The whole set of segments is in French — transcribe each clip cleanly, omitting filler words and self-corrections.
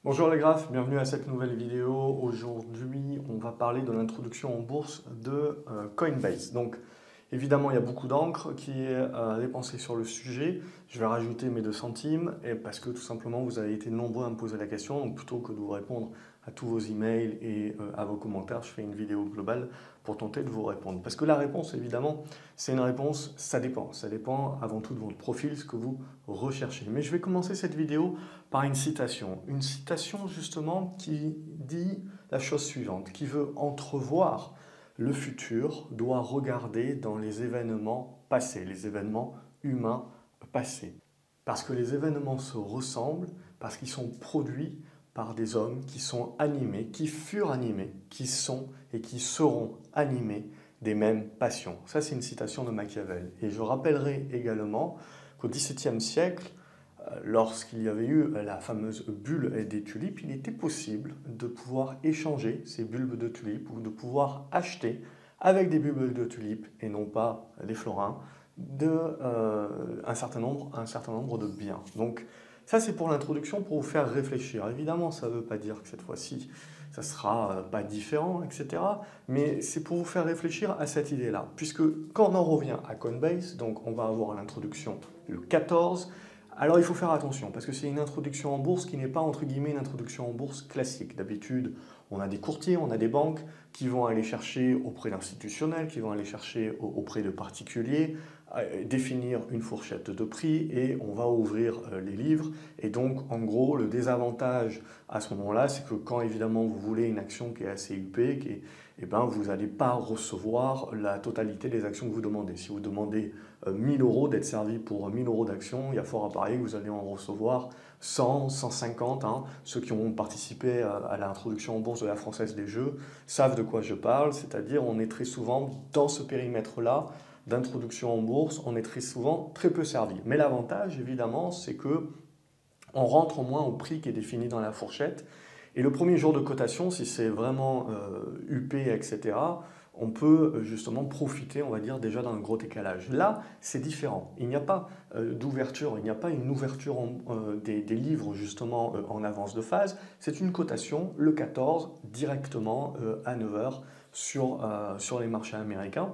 Bonjour les graphes, bienvenue à cette nouvelle vidéo. Aujourd'hui, on va parler de l'introduction en bourse de Coinbase. Donc, évidemment, il y a beaucoup d'encre qui est dépensée sur le sujet. Je vais rajouter mes 2 centimes et parce que tout simplement, vous avez été nombreux à me poser la question. Donc, plutôt que de vous répondre à tous vos emails et à vos commentaires, je fais une vidéo globale pour tenter de vous répondre. Parce que la réponse, évidemment, c'est une réponse, ça dépend. Ça dépend avant tout de votre profil, ce que vous recherchez. Mais je vais commencer cette vidéo par une citation. Une citation justement qui dit la chose suivante, qui veut entrevoir le futur, doit regarder dans les événements passés, les événements humains passés. Parce que les événements se ressemblent, parce qu'ils sont produits par des hommes qui sont animés, qui furent animés, qui sont et qui seront animés des mêmes passions. Ça, c'est une citation de Machiavel. Et je rappellerai également qu'au XVIIe siècle, lorsqu'il y avait eu la fameuse bulle des tulipes, il était possible de pouvoir échanger ces bulbes de tulipes ou de pouvoir acheter avec des bulbes de tulipes et non pas des florins un certain nombre de biens. Donc ça c'est pour l'introduction, pour vous faire réfléchir. Évidemment, ça ne veut pas dire que cette fois-ci, ça ne sera pas différent, etc. Mais c'est pour vous faire réfléchir à cette idée-là. Puisque quand on en revient à Coinbase, donc on va avoir l'introduction le 14, alors il faut faire attention parce que c'est une introduction en bourse qui n'est pas entre guillemets une introduction en bourse classique. D'habitude, on a des courtiers, on a des banques qui vont aller chercher auprès d'institutionnels, qui vont aller chercher auprès de particuliers, définir une fourchette de prix et on va ouvrir les livres. Et donc en gros, le désavantage à ce moment-là, c'est que quand évidemment vous voulez une action qui est assez huppée, eh ben, vous n'allez pas recevoir la totalité des actions que vous demandez. Si vous demandez 1000 euros d'être servi pour 1000 euros d'actions, il y a fort à parier que vous allez en recevoir 100, 150. Hein. Ceux qui ont participé à l'introduction en bourse de la Française des Jeux savent de quoi je parle, c'est-à-dire on est très souvent dans ce périmètre-là d'introduction en bourse, on est très souvent très peu servi. Mais l'avantage, évidemment, c'est que on rentre au moins au prix qui est défini dans la fourchette. Et le premier jour de cotation, si c'est vraiment UP, etc., on peut justement profiter, on va dire, déjà d'un gros décalage. Là, c'est différent. Il n'y a pas d'ouverture, il n'y a pas une ouverture des livres justement en avance de phase. C'est une cotation le 14 directement à 9 heures sur les marchés américains.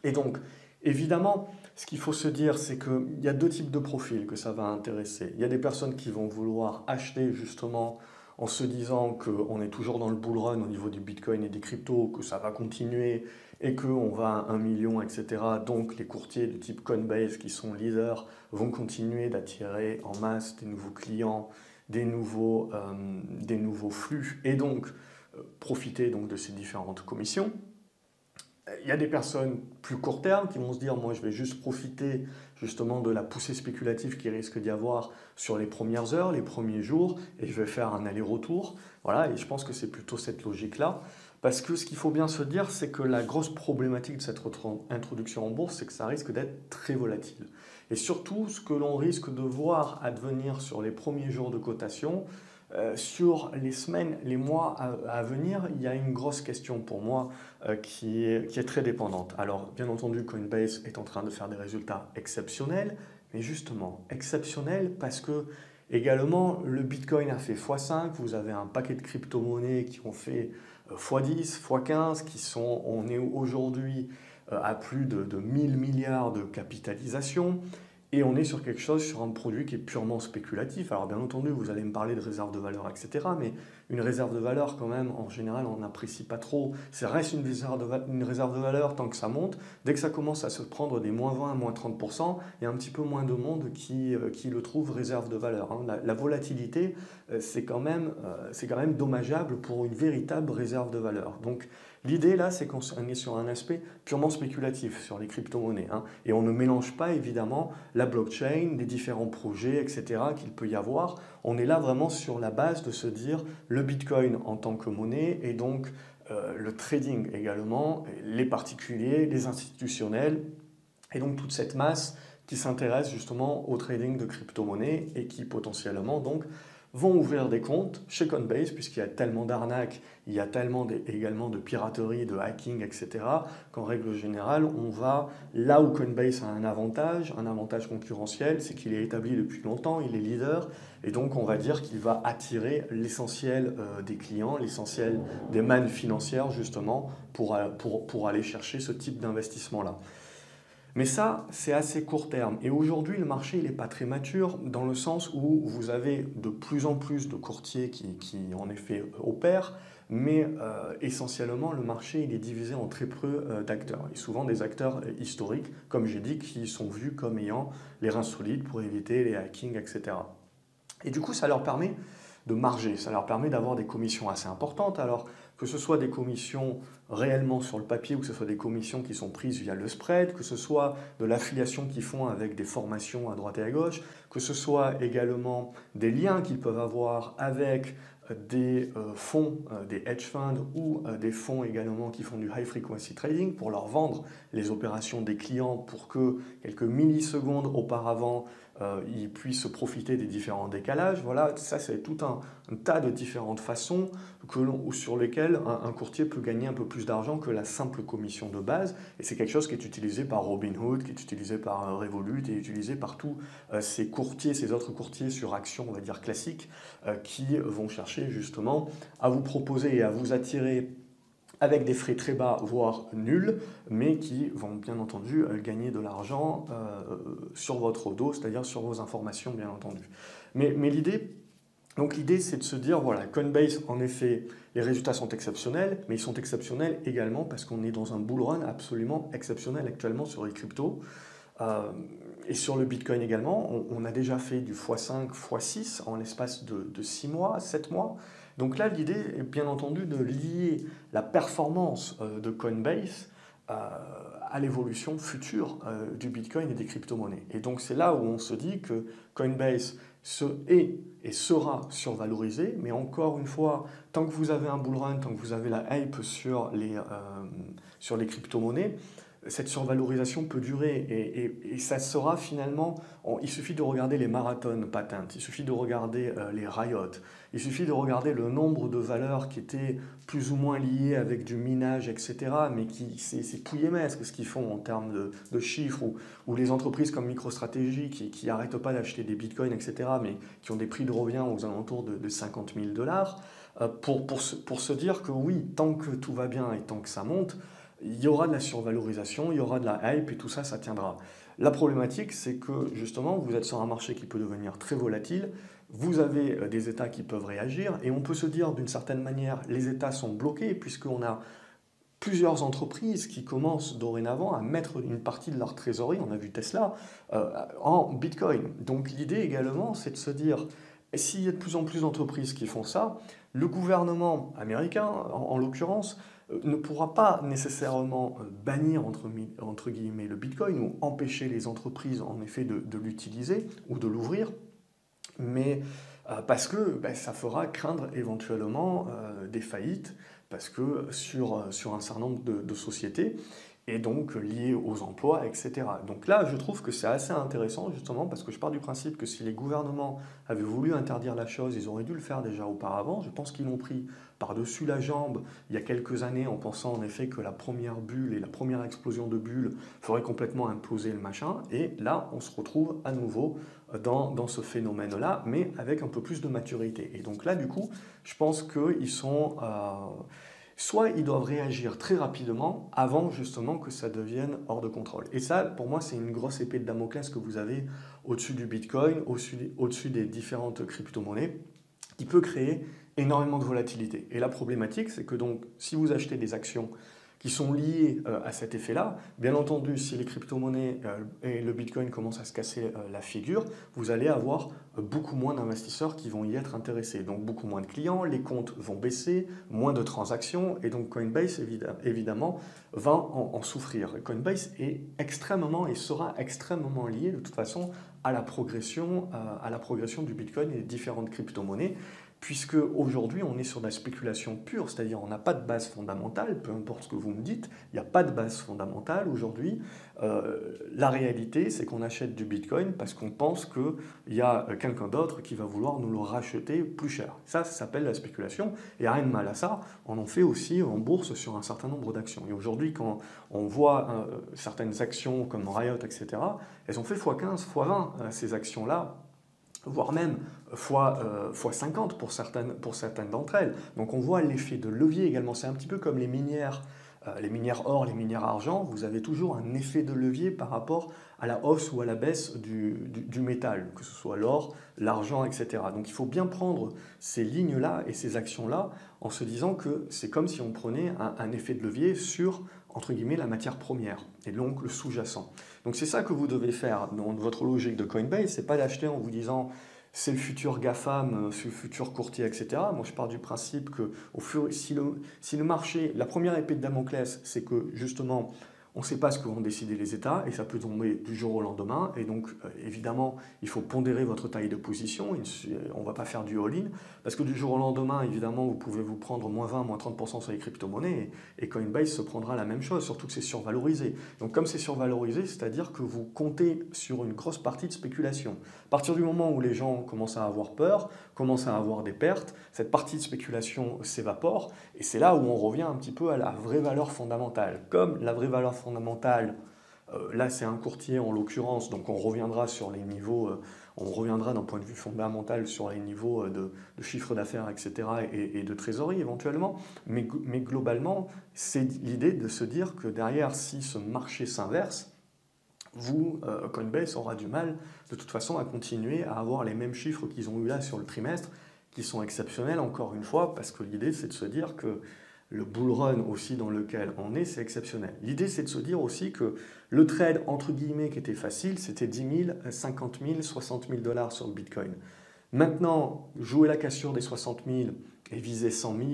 Et donc, évidemment, ce qu'il faut se dire, c'est qu'il y a 2 types de profils que ça va intéresser. Il y a des personnes qui vont vouloir acheter justement en se disant qu'on est toujours dans le bull run au niveau du Bitcoin et des cryptos, que ça va continuer et qu'on va à 1 million, etc. Donc les courtiers de type Coinbase qui sont leaders vont continuer d'attirer en masse des nouveaux clients, des nouveaux flux et donc profiter donc de ces différentes commissions. Il y a des personnes plus court terme qui vont se dire, moi je vais juste profiter justement de la poussée spéculative qui risque d'y avoir sur les premières heures, les premiers jours, et je vais faire un aller-retour. Voilà, et je pense que c'est plutôt cette logique-là. Parce que ce qu'il faut bien se dire, c'est que la grosse problématique de cette introduction en bourse, c'est que ça risque d'être très volatile. Et surtout, ce que l'on risque de voir advenir sur les premiers jours de cotation, sur les semaines, les mois à venir, il y a une grosse question pour moi qui est très dépendante. Alors, bien entendu, Coinbase est en train de faire des résultats exceptionnels, mais justement, exceptionnels parce que également, le Bitcoin a fait x5, vous avez un paquet de crypto-monnaies qui ont fait x10, x15, on est aujourd'hui à plus de 1000 milliards de capitalisation. Et on est sur quelque chose, sur un produit qui est purement spéculatif. Alors bien entendu, vous allez me parler de réserve de valeur, etc. Mais une réserve de valeur, quand même, en général, on n'apprécie pas trop. Ça reste une réserve de valeur tant que ça monte. Dès que ça commence à se prendre des moins 20, moins 30%, il y a un petit peu moins de monde qui le trouve réserve de valeur. Hein. La volatilité, c'est quand même dommageable pour une véritable réserve de valeur. Donc l'idée là, c'est qu'on est sur un aspect purement spéculatif sur les crypto-monnaies. Hein. Et on ne mélange pas évidemment la blockchain, les différents projets, etc. qu'il peut y avoir. On est là vraiment sur la base de se dire le Bitcoin en tant que monnaie et donc le trading également, les particuliers, les institutionnels et donc toute cette masse qui s'intéresse justement au trading de crypto-monnaies et qui potentiellement donc vont ouvrir des comptes chez Coinbase, puisqu'il y a tellement d'arnaques, il y a tellement également de piraterie, de hacking, etc., qu'en règle générale, on va là où Coinbase a un avantage concurrentiel, c'est qu'il est établi depuis longtemps, il est leader, et donc on va dire qu'il va attirer l'essentiel des clients, l'essentiel des mannes financières, justement, pour aller chercher ce type d'investissement-là. Mais ça, c'est assez court terme. Et aujourd'hui, le marché, il n'est pas très mature dans le sens où vous avez de plus en plus de courtiers qui en effet, opèrent, mais essentiellement, le marché, il est divisé en très peu d'acteurs. Et souvent des acteurs historiques, comme j'ai dit, qui sont vus comme ayant les reins solides pour éviter les hackings, etc. Et du coup, ça leur permet de marger, ça leur permet d'avoir des commissions assez importantes. Alors, que ce soit des commissions réellement sur le papier ou que ce soit des commissions qui sont prises via le spread, que ce soit de l'affiliation qu'ils font avec des formations à droite et à gauche, que ce soit également des liens qu'ils peuvent avoir avec des fonds, des hedge funds ou des fonds également qui font du high frequency trading pour leur vendre les opérations des clients pour que quelques millisecondes auparavant ils puissent profiter des différents décalages. Voilà, ça c'est tout un tas de différentes façons sur lesquelles un courtier peut gagner un peu plus d'argent que la simple commission de base. Et c'est quelque chose qui est utilisé par Robinhood, qui est utilisé par Revolut et utilisé par tous ces courtiers, ces autres courtiers sur actions, on va dire classiques, qui vont chercher justement à vous proposer et à vous attirer avec des frais très bas, voire nuls, mais qui vont bien entendu gagner de l'argent sur votre dos, c'est-à-dire sur vos informations, bien entendu. Mais l'idée, c'est de se dire, voilà, Coinbase, en effet, les résultats sont exceptionnels, mais ils sont exceptionnels également parce qu'on est dans un bull run absolument exceptionnel actuellement sur les cryptos. Et sur le Bitcoin également, on a déjà fait du x5, x6 en l'espace de 6 mois, 7 mois. Donc là, l'idée est bien entendu de lier la performance de Coinbase à l'évolution future du Bitcoin et des crypto-monnaies. Et donc c'est là où on se dit que Coinbase est et sera survalorisé, mais encore une fois, tant que vous avez un bull run, tant que vous avez la hype sur les crypto-monnaies, cette survalorisation peut durer et ça sera finalement, il suffit de regarder les marathons patentes, il suffit de regarder les Riot, il suffit de regarder le nombre de valeurs qui étaient plus ou moins liées avec du minage, etc., mais c'est pouillemesque ce qu'ils font en termes de chiffres, ou les entreprises comme MicroStrategy qui n'arrêtent pas d'acheter des bitcoins, etc., mais qui ont des prix de revient aux alentours de 50 000 $, pour se dire que oui, tant que tout va bien et tant que ça monte, il y aura de la survalorisation, il y aura de la hype et tout ça, ça tiendra. La problématique, c'est que justement, vous êtes sur un marché qui peut devenir très volatile, vous avez des États qui peuvent réagir et on peut se dire d'une certaine manière, les États sont bloqués puisqu'on a plusieurs entreprises qui commencent dorénavant à mettre une partie de leur trésorerie, on a vu Tesla, en Bitcoin. Donc l'idée également, c'est de se dire, s'il y a de plus en plus d'entreprises qui font ça, le gouvernement américain, en l'occurrence, ne pourra pas nécessairement bannir entre guillemets le Bitcoin ou empêcher les entreprises en effet de l'utiliser ou de l'ouvrir, mais parce que ça fera craindre éventuellement des faillites, parce que sur un certain nombre de sociétés, et donc liées aux emplois, etc. Donc là, je trouve que c'est assez intéressant, justement, parce que je pars du principe que si les gouvernements avaient voulu interdire la chose, ils auraient dû le faire déjà auparavant. Je pense qu'ils l'ont pris par-dessus la jambe il y a quelques années, en pensant en effet que la première bulle et la première explosion de bulles feraient complètement imploser le machin. Et là, on se retrouve à nouveau dans ce phénomène-là, mais avec un peu plus de maturité. Et donc là, du coup, je pense qu'ils sont... soit ils doivent réagir très rapidement avant justement que ça devienne hors de contrôle. Et ça, pour moi, c'est une grosse épée de Damoclès que vous avez au-dessus du Bitcoin, au-dessus des différentes crypto-monnaies, qui peut créer énormément de volatilité. Et la problématique, c'est que donc, si vous achetez des actions qui sont liées à cet effet-là, bien entendu, si les crypto-monnaies et le Bitcoin commencent à se casser la figure, vous allez avoir beaucoup moins d'investisseurs qui vont y être intéressés. Donc beaucoup moins de clients, les comptes vont baisser, moins de transactions, et donc Coinbase, évidemment, va en souffrir. Coinbase est extrêmement et sera extrêmement lié de toute façon à la progression du Bitcoin et des différentes crypto-monnaies, puisque aujourd'hui on est sur de la spéculation pure, c'est-à-dire on n'a pas de base fondamentale, peu importe ce que vous me dites, il n'y a pas de base fondamentale aujourd'hui. La réalité, c'est qu'on achète du Bitcoin parce qu'on pense qu'il y a quelqu'un d'autre qui va vouloir nous le racheter plus cher. Ça s'appelle la spéculation, et il n'y a rien de mal à ça. On en fait aussi en bourse sur un certain nombre d'actions. Et aujourd'hui, quand on voit certaines actions comme Riot, etc., elles ont fait x15, x20 ces actions-là, voire même x50 pour certaines d'entre elles. Donc on voit l'effet de levier également. C'est un petit peu comme les minières or, les minières argent. Vous avez toujours un effet de levier par rapport à la hausse ou à la baisse du métal, que ce soit l'or, l'argent, etc. Donc il faut bien prendre ces lignes-là et ces actions-là en se disant que c'est comme si on prenait un effet de levier sur, entre guillemets, la matière première, et donc le sous-jacent. Donc c'est ça que vous devez faire dans votre logique de Coinbase, c'est pas d'acheter en vous disant c'est le futur GAFAM, c'est le futur courtier, etc. Moi je pars du principe que si le marché, la première épée de Damoclès, c'est que justement on ne sait pas ce que vont décider les États et ça peut tomber du jour au lendemain. Et donc, évidemment, il faut pondérer votre taille de position. On ne va pas faire du all-in parce que du jour au lendemain, évidemment, vous pouvez vous prendre moins 20, moins 30% sur les crypto-monnaies et Coinbase se prendra la même chose, surtout que c'est survalorisé. Donc, comme c'est survalorisé, c'est-à-dire que vous comptez sur une grosse partie de spéculation. À partir du moment où les gens commencent à avoir peur, commencent à avoir des pertes, cette partie de spéculation s'évapore et c'est là où on revient un petit peu à la vraie valeur fondamentale. Comme la vraie valeur fondamentale, là c'est un courtier en l'occurrence, donc on reviendra sur les niveaux, on reviendra d'un point de vue fondamental sur les niveaux de chiffre d'affaires, etc. et de trésorerie éventuellement, mais globalement c'est l'idée de se dire que derrière, si ce marché s'inverse, Coinbase aura du mal de toute façon à continuer à avoir les mêmes chiffres qu'ils ont eu là sur le trimestre, qui sont exceptionnels encore une fois, parce que l'idée c'est de se dire que le bull run aussi dans lequel on est, c'est exceptionnel. L'idée c'est de se dire aussi que le trade entre guillemets qui était facile, c'était 10 000, 50 000, 60 000 dollars sur le Bitcoin. Maintenant, jouer la cassure des 60 000 et viser 100 000,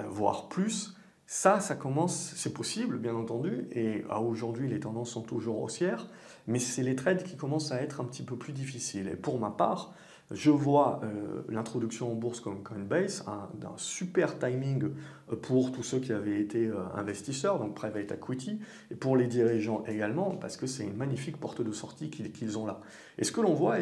voire plus, ça commence, c'est possible bien entendu, et aujourd'hui les tendances sont toujours haussières, mais c'est les trades qui commencent à être un petit peu plus difficiles. Et pour ma part, je vois l'introduction en bourse comme Coinbase d'un super timing pour tous ceux qui avaient été investisseurs, donc private equity, et pour les dirigeants également, parce que c'est une magnifique porte de sortie qu'ils ont là. Et ce que l'on voit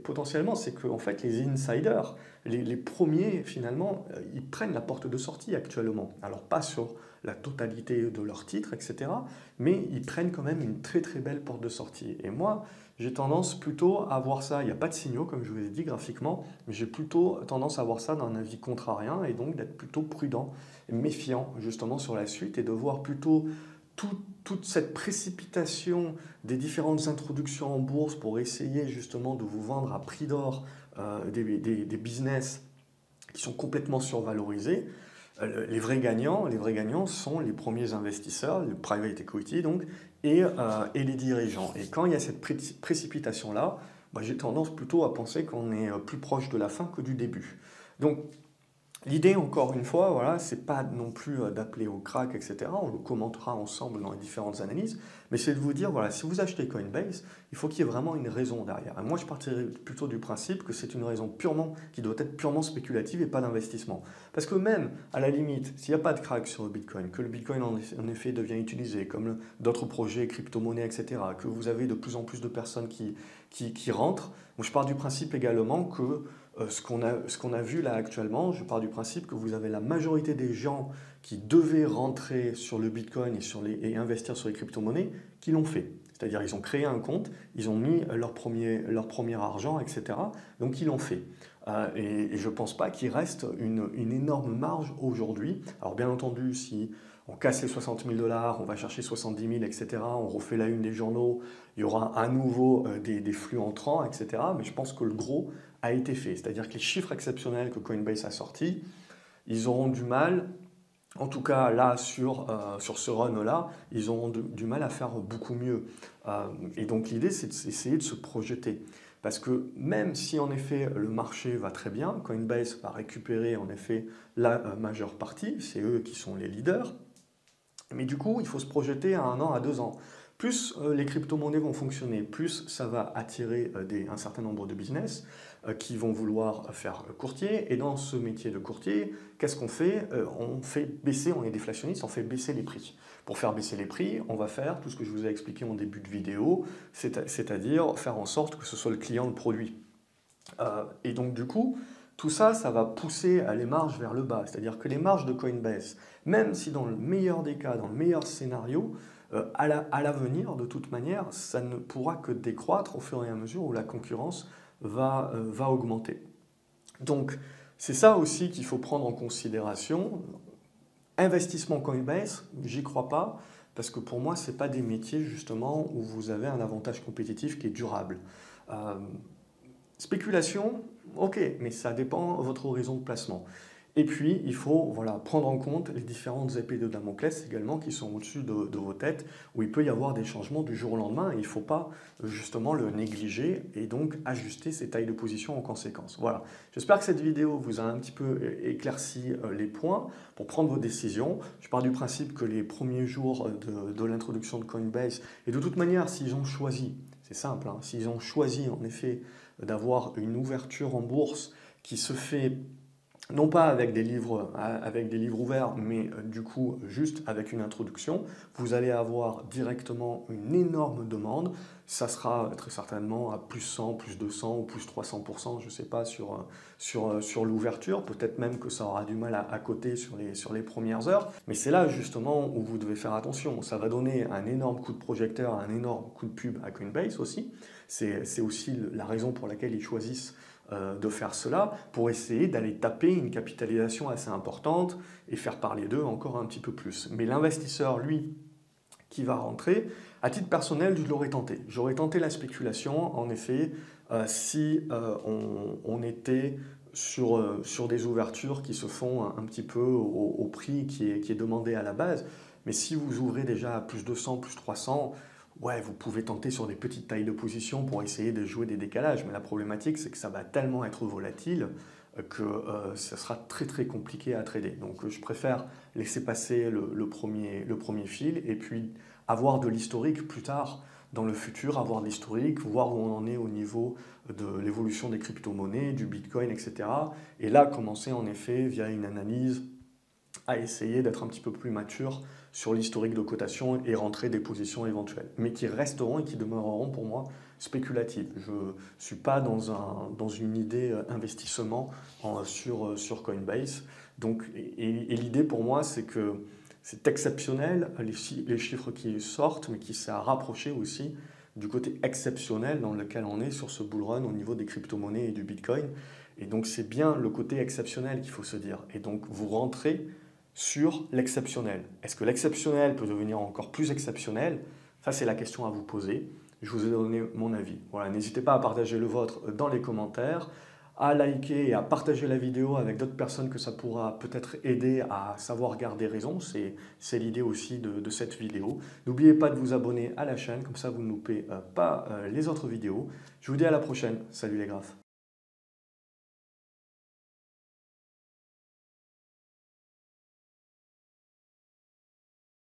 potentiellement, c'est que en fait, les insiders, les premiers finalement, ils prennent la porte de sortie actuellement. Alors pas sur la totalité de leurs titres, etc., mais ils prennent quand même une très très belle porte de sortie. Et moi, j'ai tendance plutôt à voir ça, il n'y a pas de signaux comme je vous ai dit graphiquement, mais j'ai plutôt tendance à voir ça d'un avis contrarien et donc d'être plutôt prudent, méfiant justement sur la suite et de voir plutôt toute cette précipitation des différentes introductions en bourse pour essayer justement de vous vendre à prix d'or des business qui sont complètement survalorisés. Les vrais gagnants sont les premiers investisseurs, le private equity donc, et les dirigeants. Et quand il y a cette précipitation-là, j'ai tendance plutôt à penser qu'on est plus proche de la fin que du début. Donc l'idée, encore une fois, voilà, c'est pas non plus d'appeler au crack, etc. On le commentera ensemble dans les différentes analyses, mais c'est de vous dire, voilà, si vous achetez Coinbase, il faut qu'il y ait vraiment une raison derrière. Et moi, je partirais plutôt du principe que c'est une raison qui doit être purement spéculative et pas d'investissement. Parce que même, à la limite, s'il n'y a pas de crack sur le Bitcoin, que le Bitcoin en effet devient utilisé, comme d'autres projets, crypto-monnaies, etc., que vous avez de plus en plus de personnes qui rentrent, moi, je pars du principe également que ce qu'on a vu là actuellement, je pars du principe que vous avez la majorité des gens qui devaient rentrer sur le Bitcoin et investir sur les crypto-monnaies qui l'ont fait. C'est-à-dire ils ont créé un compte, ils ont mis leur premier argent, etc. Donc ils l'ont fait. Et je ne pense pas qu'il reste une énorme marge aujourd'hui. Alors bien entendu, si on casse les 60 000 dollars, on va chercher 70 000, etc. On refait la une des journaux, il y aura à nouveau des flux entrants, etc. Mais je pense que le gros a été fait. C'est-à-dire que les chiffres exceptionnels que Coinbase a sortis, ils auront du mal, en tout cas là sur ce run-là, ils auront du mal à faire beaucoup mieux. Et donc l'idée, c'est d'essayer de se projeter. Parce que même si en effet le marché va très bien, Coinbase va récupérer en effet la majeure partie, c'est eux qui sont les leaders, mais du coup il faut se projeter à 1 an, à 2 ans. plus les crypto-monnaies vont fonctionner, plus ça va attirer un certain nombre de business qui vont vouloir faire courtier. Et dans ce métier de courtier, qu'est-ce qu'on fait? On fait baisser, on est déflationniste, on fait baisser les prix. Pour faire baisser les prix, on va faire tout ce que je vous ai expliqué en début de vidéo, c'est-à-dire faire en sorte que ce soit le client le produit. Et donc du coup, tout ça, ça va pousser les marges vers le bas. C'est-à-dire que les marges de Coinbase, même si dans le meilleur des cas, dans le meilleur scénario, à l'avenir, de toute manière, ça ne pourra que décroître au fur et à mesure où la concurrence va augmenter. Donc, c'est ça aussi qu'il faut prendre en considération. Investissement Coinbase, j'y crois pas, parce que pour moi, ce n'est pas des métiers justement où vous avez un avantage compétitif qui est durable. Spéculation, ok, mais ça dépend de votre horizon de placement. Et puis, il faut prendre en compte les différentes épées de Damoclès également qui sont au-dessus de vos têtes, où il peut y avoir des changements du jour au lendemain, et il ne faut pas justement le négliger et donc ajuster ses tailles de position en conséquence. Voilà, j'espère que cette vidéo vous a un petit peu éclairci les points pour prendre vos décisions. Je pars du principe que les premiers jours de l'introduction de Coinbase, et de toute manière, s'ils ont choisi, c'est simple, hein, s'ils ont choisi en effet d'avoir une ouverture en bourse qui se fait non pas avec des livres ouverts, mais du coup juste avec une introduction, vous allez avoir directement une énorme demande. Ça sera très certainement à plus 100, plus 200 ou plus 300%, je ne sais pas, sur l'ouverture. Peut-être même que ça aura du mal à coter sur les premières heures. Mais c'est là justement où vous devez faire attention. Ça va donner un énorme coup de projecteur, un énorme coup de pub à Coinbase aussi. C'est aussi la raison pour laquelle ils choisissent de faire cela, pour essayer d'aller taper une capitalisation assez importante et faire parler d'eux encore un petit peu plus. Mais l'investisseur, lui, qui va rentrer, à titre personnel, je l'aurais tenté. J'aurais tenté la spéculation, en effet, si on était sur des ouvertures qui se font un petit peu au prix qui est demandé à la base. Mais si vous ouvrez déjà à plus 200, plus 300, ouais, vous pouvez tenter sur des petites tailles de position pour essayer de jouer des décalages. Mais la problématique, c'est que ça va tellement être volatile que ça sera très très compliqué à trader. Donc je préfère laisser passer le premier fil et puis avoir de l'historique plus tard dans le futur, avoir de l'historique, voir où on en est au niveau de l'évolution des crypto-monnaies, du Bitcoin, etc. Et là, commencer en effet via une analyse à essayer d'être un petit peu plus mature sur l'historique de cotation et rentrer des positions éventuelles, mais qui resteront et qui demeureront pour moi spéculatives. Je ne suis pas dans une idée investissement sur Coinbase. Donc, et l'idée pour moi, c'est que c'est exceptionnel, les chiffres qui sortent, mais qui s'est rapproché aussi du côté exceptionnel dans lequel on est sur ce bull run au niveau des crypto-monnaies et du Bitcoin. Et donc, c'est bien le côté exceptionnel qu'il faut se dire. Et donc, vous rentrez sur l'exceptionnel. Est-ce que l'exceptionnel peut devenir encore plus exceptionnel? Ça, c'est la question à vous poser. Je vous ai donné mon avis. Voilà, n'hésitez pas à partager le vôtre dans les commentaires, à liker et à partager la vidéo avec d'autres personnes que ça pourra peut-être aider à savoir garder raison. C'est l'idée aussi de cette vidéo. N'oubliez pas de vous abonner à la chaîne, comme ça vous ne loupez pas les autres vidéos. Je vous dis à la prochaine. Salut les graphes.